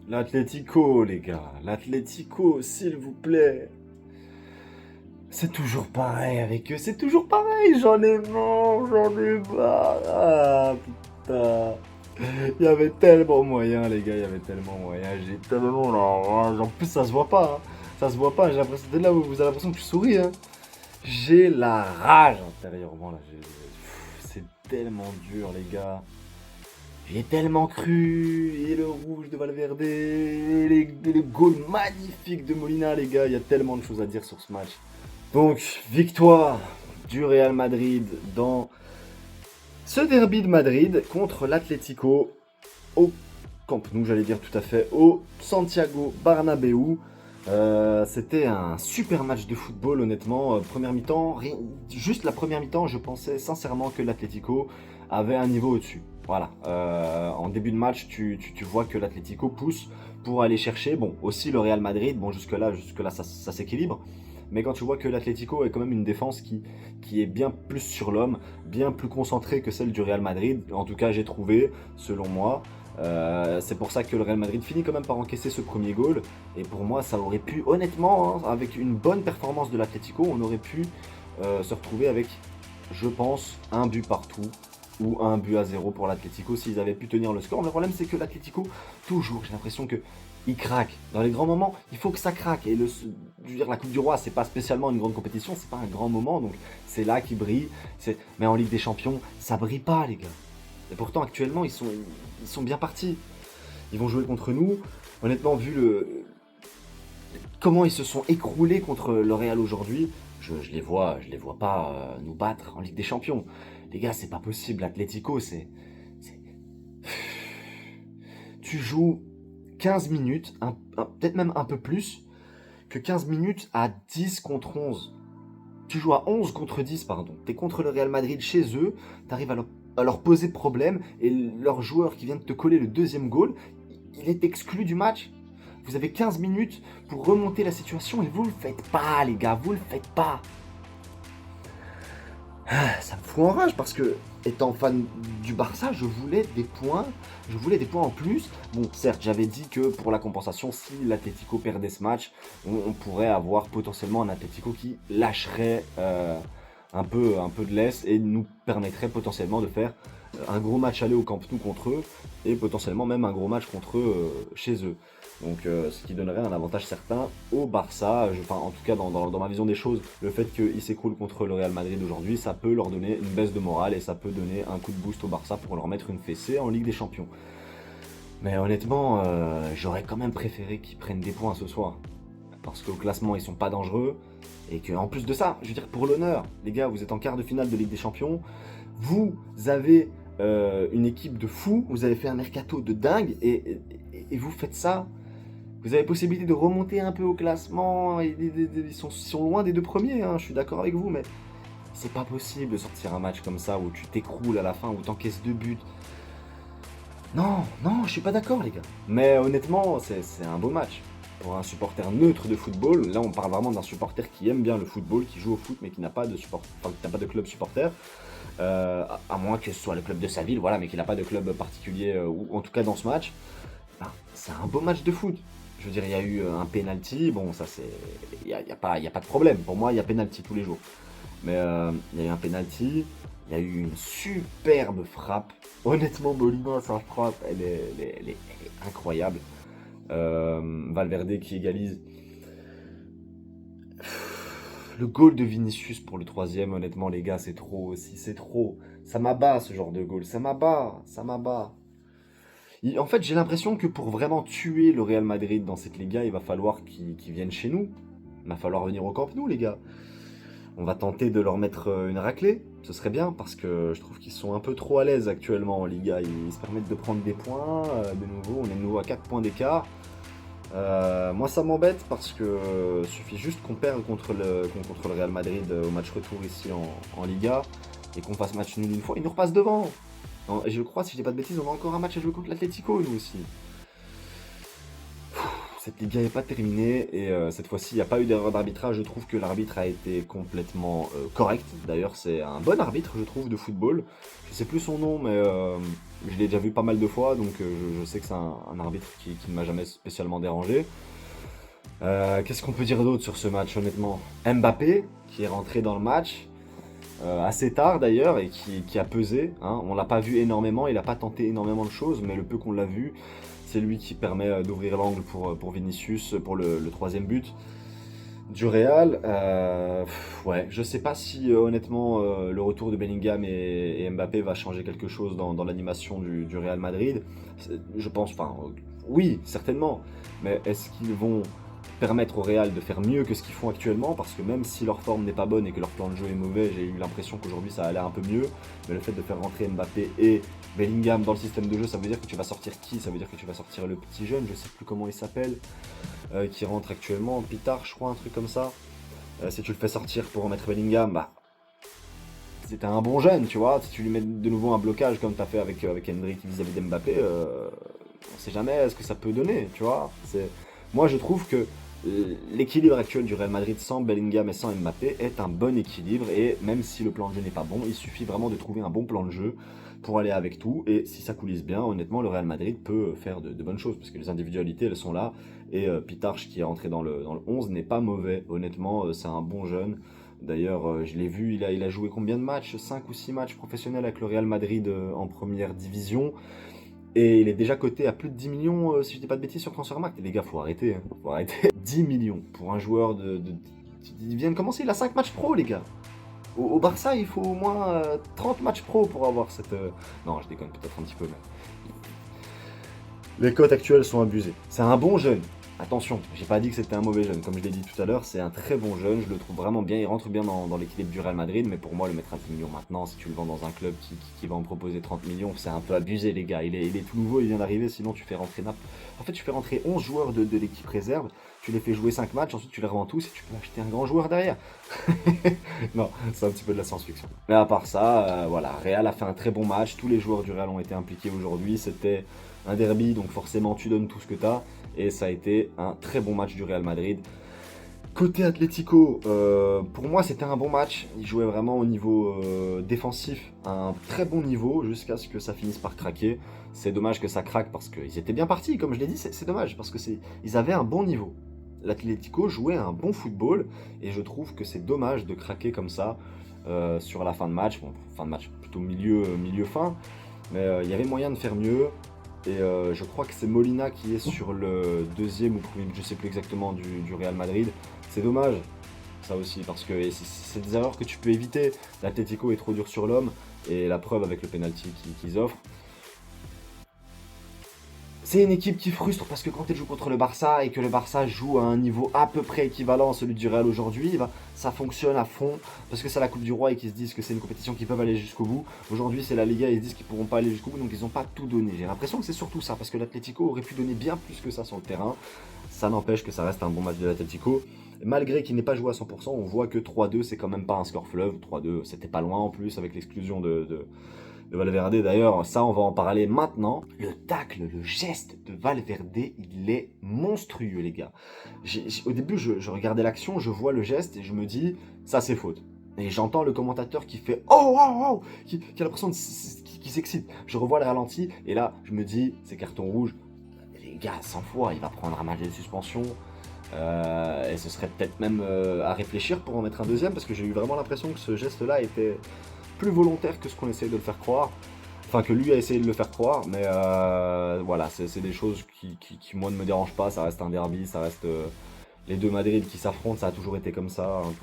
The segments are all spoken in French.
L'Atlético, les gars. L'Atlético, s'il vous plaît. C'est toujours pareil avec eux. C'est toujours pareil. J'en ai marre, j'en ai marre. Ah, putain. Il y avait tellement moyen, les gars. Il y avait tellement moyen. J'ai tellement la rage. En plus, ça se voit pas, hein. Ça se voit pas. J'ai l'impression. Dès là, vous avez l'impression que je souris, hein. J'ai la rage intérieurement, là. C'est tellement dur, les gars. J'y ai tellement cru, et le rouge de Valverde, et les goals magnifiques de Molina, les gars, il y a tellement de choses à dire sur ce match. Donc, victoire du Real Madrid dans ce derby de Madrid contre l'Atlético au Camp Nou, j'allais dire tout à fait, au Santiago Bernabéu. C'était un super match de football, honnêtement. Première mi-temps, juste la première mi-temps, je pensais sincèrement que l'Atlético avait un niveau au-dessus. Voilà. En début de match, tu vois que l'Atlético pousse pour aller chercher. Bon, aussi le Real Madrid. Bon, jusque-là, ça s'équilibre. Mais quand tu vois que l'Atlético est quand même une défense qui est bien plus sur l'homme, bien plus concentrée que celle du Real Madrid, en tout cas j'ai trouvé, selon moi. C'est pour ça que le Real Madrid finit quand même par encaisser ce premier goal. Et pour moi, ça aurait pu, honnêtement, hein, avec une bonne performance de l'Atlético, on aurait pu se retrouver avec, je pense, un but partout ou un but à zéro pour l'Atlético s'ils avaient pu tenir le score. Mais le problème, c'est que l'Atlético, toujours, j'ai l'impression que il craque. Dans les grands moments, il faut que ça craque. Et je veux dire, la Coupe du Roi, c'est pas spécialement une grande compétition, c'est pas un grand moment, donc c'est là qu'il brille. Mais en Ligue des Champions, ça brille pas, les gars. Et pourtant, actuellement, ils sont bien partis. Ils vont jouer contre nous. Honnêtement, vu comment ils se sont écroulés contre le Real aujourd'hui, je les vois pas nous battre en Ligue des Champions. Les gars, c'est pas possible. L'Atlético, c'est- tu joues 15 minutes, peut-être même un peu plus que 15 minutes à 10 contre 11. Tu joues à 11 contre 10, pardon. Tu es contre le Real Madrid chez eux, tu arrives à leur poser problème, et leur joueur qui vient de te coller le deuxième goal, il est exclu du match. Vous avez 15 minutes pour remonter la situation et vous le faites pas, les gars, vous le faites pas. Ça me fout en rage parce que, étant fan du Barça, je voulais des points en plus. Bon, certes, j'avais dit que pour la compensation, si l'Atlético perdait ce match, on pourrait avoir potentiellement un Atlético qui lâcherait un peu de laisse et nous permettrait potentiellement de faire un gros match aller au Camp Nou contre eux et potentiellement même un gros match contre eux chez eux. Donc, ce qui donnerait un avantage certain au Barça. Enfin, en tout cas, dans ma vision des choses, le fait qu'ils s'écroulent contre le Real Madrid aujourd'hui, ça peut leur donner une baisse de morale et ça peut donner un coup de boost au Barça pour leur mettre une fessée en Ligue des Champions. Mais honnêtement, j'aurais quand même préféré qu'ils prennent des points ce soir. Parce qu'au classement, ils sont pas dangereux. Et qu'en plus de ça, je veux dire, pour l'honneur, les gars, vous êtes en quart de finale de Ligue des Champions. Vous avez une équipe de fous. Vous avez fait un mercato de dingue. Et vous faites ça. Vous avez possibilité de remonter un peu au classement. Ils sont loin des deux premiers, hein, je suis d'accord avec vous, mais c'est pas possible de sortir un match comme ça où tu t'écroules à la fin, où t'encaisses deux buts. Non, non, je suis pas d'accord, les gars. Mais honnêtement, c'est un beau match. Pour un supporter neutre de football, là on parle vraiment d'un supporter qui aime bien le football, qui joue au foot mais qui n'a pas de enfin, qui n'a pas de club supporter, à moins que ce soit le club de sa ville, voilà, mais qui n'a pas de club particulier, ou en tout cas dans ce match, ben, c'est un beau match de foot. Je veux dire, il y a eu un penalty, bon ça c'est, y a pas de problème. Pour moi, il y a penalty tous les jours. Mais il y a eu un penalty, il y a eu une superbe frappe. Honnêtement, Molina, sa frappe, elle est incroyable. Valverde qui égalise. Le goal de Vinicius pour le troisième, honnêtement, les gars, c'est trop aussi, c'est trop. Ça m'abat ce genre de goal, ça m'abat, ça m'abat. En fait, j'ai l'impression que pour vraiment tuer le Real Madrid dans cette Liga, il va falloir qu'ils viennent chez nous. Il va falloir venir au Camp Nou, les gars. On va tenter de leur mettre une raclée, ce serait bien, parce que je trouve qu'ils sont un peu trop à l'aise actuellement en Liga. Ils se permettent de prendre des points, de nouveau, on est de nouveau à 4 points d'écart. Moi ça m'embête parce que suffit juste qu'on perde contre contre le Real Madrid au match retour ici en Liga et qu'on fasse match nul une fois, ils nous repassent devant. Et je crois, si je dis pas de bêtises, on a encore un match à jouer contre l'Atlético nous aussi. cette Liga n'est pas terminée et cette fois-ci, il n'y a pas eu d'erreur d'arbitrage. Je trouve que l'arbitre a été complètement correct. D'ailleurs, c'est un bon arbitre, je trouve, de football. Je sais plus son nom, mais je l'ai déjà vu pas mal de fois, donc je sais que c'est un arbitre qui ne m'a jamais spécialement dérangé. Qu'est-ce qu'on peut dire d'autre sur ce match, honnêtement? Mbappé, qui est rentré dans le match, assez tard d'ailleurs, et qui a pesé. Hein. On l'a pas vu énormément, il n'a pas tenté énormément de choses, mais le peu qu'on l'a vu, c'est lui qui permet d'ouvrir l'angle pour Vinicius pour le troisième but du Real. Ouais, je sais pas si honnêtement le retour de Bellingham et Mbappé va changer quelque chose dans l'animation du Real Madrid. Je pense, enfin, oui, certainement, mais est-ce qu'ils vont permettre au Real de faire mieux que ce qu'ils font actuellement? Parce que même si leur forme n'est pas bonne et que leur plan de jeu est mauvais, j'ai eu l'impression qu'aujourd'hui ça allait un peu mieux, mais le fait de faire rentrer Mbappé et Bellingham dans le système de jeu, ça veut dire que tu vas sortir qui? Ça veut dire que tu vas sortir le petit jeune, je sais plus comment il s'appelle, qui rentre actuellement, Pitard, je crois, un truc comme ça. Si tu le fais sortir pour remettre Bellingham, bah, c'était un bon jeune, tu vois. Si tu lui mets de nouveau un blocage comme tu as fait avec Hendrick vis-à-vis d'Mbappé, on sait jamais ce que ça peut donner, tu vois. Moi, je trouve que l'équilibre actuel du Real Madrid sans Bellingham et sans Mbappé est un bon équilibre. Et même si le plan de jeu n'est pas bon, il suffit vraiment de trouver un bon plan de jeu pour aller avec tout. Et si ça coulisse bien, honnêtement, le Real Madrid peut faire de bonnes choses parce que les individualités, elles sont là. Et Pitarch, qui est rentré dans le 11, n'est pas mauvais. Honnêtement, c'est un bon jeune. D'ailleurs, je l'ai vu, il a joué combien de matchs? 5 ou 6 matchs professionnels avec le Real Madrid en première division. Et il est déjà coté à plus de 10 millions, si je dis pas de bêtises, sur Transfermarkt. Et les gars, faut arrêter, hein, faut arrêter. 10 millions pour un joueur il vient de commencer, il a 5 matchs pro, les gars. Au Barça, il faut au moins 30 matchs pro pour avoir cette... Non, je déconne peut-être un petit peu, mais... Les cotes actuelles sont abusées. C'est un bon jeune. Attention, j'ai pas dit que c'était un mauvais jeune. Comme je l'ai dit tout à l'heure, c'est un très bon jeune. Je le trouve vraiment bien. Il rentre bien dans l'équilibre du Real Madrid. Mais pour moi, le mettre à 10 millions maintenant, si tu le vends dans un club qui va en proposer 30 millions, c'est un peu abusé, les gars. Il est tout nouveau, il vient d'arriver. Sinon, tu fais rentrer En fait, tu fais rentrer 11 joueurs de l'équipe réserve. Tu les fais jouer 5 matchs. Ensuite, tu les revends tous et tu peux acheter un grand joueur derrière. Non, c'est un petit peu de la science-fiction. Mais à part ça, voilà. Real a fait un très bon match. Tous les joueurs du Real ont été impliqués aujourd'hui. C'était un derby, donc forcément, tu donnes tout ce que tu as. Et ça a été un très bon match du Real Madrid. Côté Atlético, pour moi c'était un bon match. Ils jouaient vraiment au niveau défensif à un très bon niveau jusqu'à ce que ça finisse par craquer. C'est dommage que ça craque parce qu'ils étaient bien partis, comme je l'ai dit, c'est dommage parce que ils avaient un bon niveau. L'Atlético jouait un bon football et je trouve que c'est dommage de craquer comme ça sur la fin de match. Bon, fin de match, plutôt milieu-fin, mais il y avait moyen de faire mieux. Et je crois que c'est Molina qui est sur le deuxième ou premier, je sais plus exactement, du Real Madrid. C'est dommage, ça aussi, parce que c'est des erreurs que tu peux éviter. L'Atlético est trop dur sur l'homme, et la preuve avec le penalty qu'ils offrent. C'est une équipe qui frustre parce que quand elle joue contre le Barça et que le Barça joue à un niveau à peu près équivalent à celui du Real aujourd'hui, ça fonctionne à fond parce que c'est la Coupe du Roi et qu'ils se disent que c'est une compétition qui peuvent aller jusqu'au bout. Aujourd'hui, c'est la Liga et ils se disent qu'ils pourront pas aller jusqu'au bout, donc ils n'ont pas tout donné. J'ai l'impression que c'est surtout ça parce que l'Atlético aurait pu donner bien plus que ça sur le terrain. Ça n'empêche que ça reste un bon match de l'Atlético. Malgré qu'il n'ait pas joué à 100%, on voit que 3-2, c'est quand même pas un score fleuve. 3-2, c'était pas loin en plus avec l'exclusion de Valverde. D'ailleurs, ça, on va en parler maintenant. Le tacle, le geste de Valverde, il est monstrueux, les gars. Au début, je regardais l'action, je vois le geste et je me dis, ça, c'est faute. Et j'entends le commentateur qui fait oh, oh, oh, qui a l'impression qui s'excite. Je revois le ralenti et là, je me dis, c'est carton rouge. Les gars, 100 fois, il va prendre un match de suspension. Et ce serait peut-être même à réfléchir pour en mettre un deuxième parce que j'ai eu vraiment l'impression que ce geste-là était plus volontaire que ce qu'on essaye de le faire croire. Enfin, que lui a essayé de le faire croire, mais voilà, c'est des choses qui, moi, ne me dérangent pas. Ça reste un derby, ça reste les deux Madrid qui s'affrontent, ça a toujours été comme ça. Hein,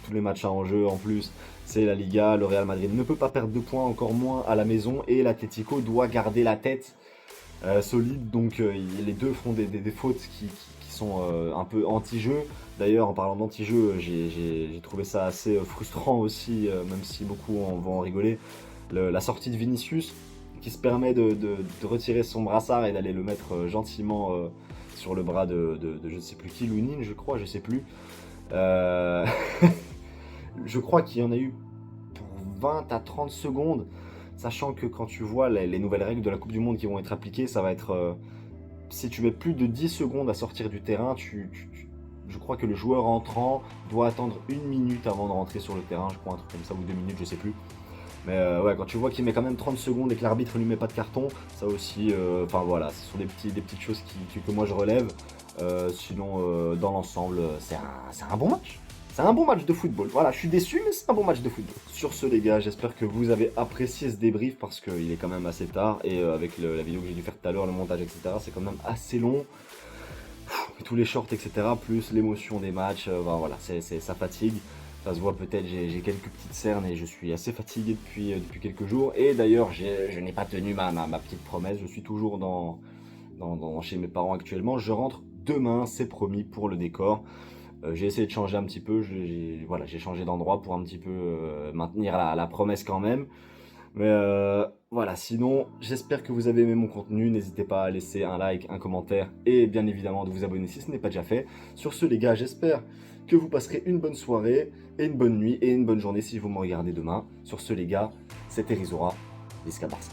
tous les matchs à enjeu, en plus, c'est la Liga. Le Real Madrid ne peut pas perdre de points, encore moins à la maison, et l'Atlético doit garder la tête solide. Donc, les deux font des fautes qui sont un peu anti-jeu. D'ailleurs, en parlant d'anti-jeu, j'ai trouvé ça assez frustrant aussi, même si beaucoup vont en rigoler. La sortie de Vinicius, qui se permet de retirer son brassard et d'aller le mettre gentiment sur le bras de je ne sais plus qui, Lounine, je crois, je sais plus. Je crois qu'il y en a eu pour 20 à 30 secondes, sachant que quand tu vois les nouvelles règles de la Coupe du Monde qui vont être appliquées, ça va être si tu mets plus de 10 secondes à sortir du terrain, je crois que le joueur entrant doit attendre 1 minute avant de rentrer sur le terrain, je crois un truc comme ça, ou 2 minutes, je sais plus. Mais ouais, quand tu vois qu'il met quand même 30 secondes et que l'arbitre lui met pas de carton, ça aussi, enfin voilà, ce sont des petites choses que moi je relève. Sinon, dans l'ensemble, c'est un bon match. C'est un bon match de football. Voilà, je suis déçu, mais c'est un bon match de football. Sur ce, les gars, j'espère que vous avez apprécié ce débrief parce qu'il est quand même assez tard. Et avec la vidéo que j'ai dû faire tout à l'heure, le montage, etc., c'est quand même assez long. Et tous les shorts, etc., plus l'émotion des matchs, ben voilà, ça fatigue. Ça se voit peut-être, j'ai quelques petites cernes et je suis assez fatigué depuis quelques jours. Et d'ailleurs, je n'ai pas tenu ma petite promesse. Je suis toujours chez mes parents actuellement. Je rentre demain, c'est promis, pour le décor. J'ai essayé de changer un petit peu, voilà, j'ai changé d'endroit pour un petit peu maintenir la promesse quand même. Mais voilà, sinon, j'espère que vous avez aimé mon contenu. N'hésitez pas à laisser un like, un commentaire et bien évidemment de vous abonner si ce n'est pas déjà fait. Sur ce, les gars, j'espère que vous passerez une bonne soirée et une bonne nuit et une bonne journée si vous me regardez demain. Sur ce, les gars, c'était Rizora, Visca Barça.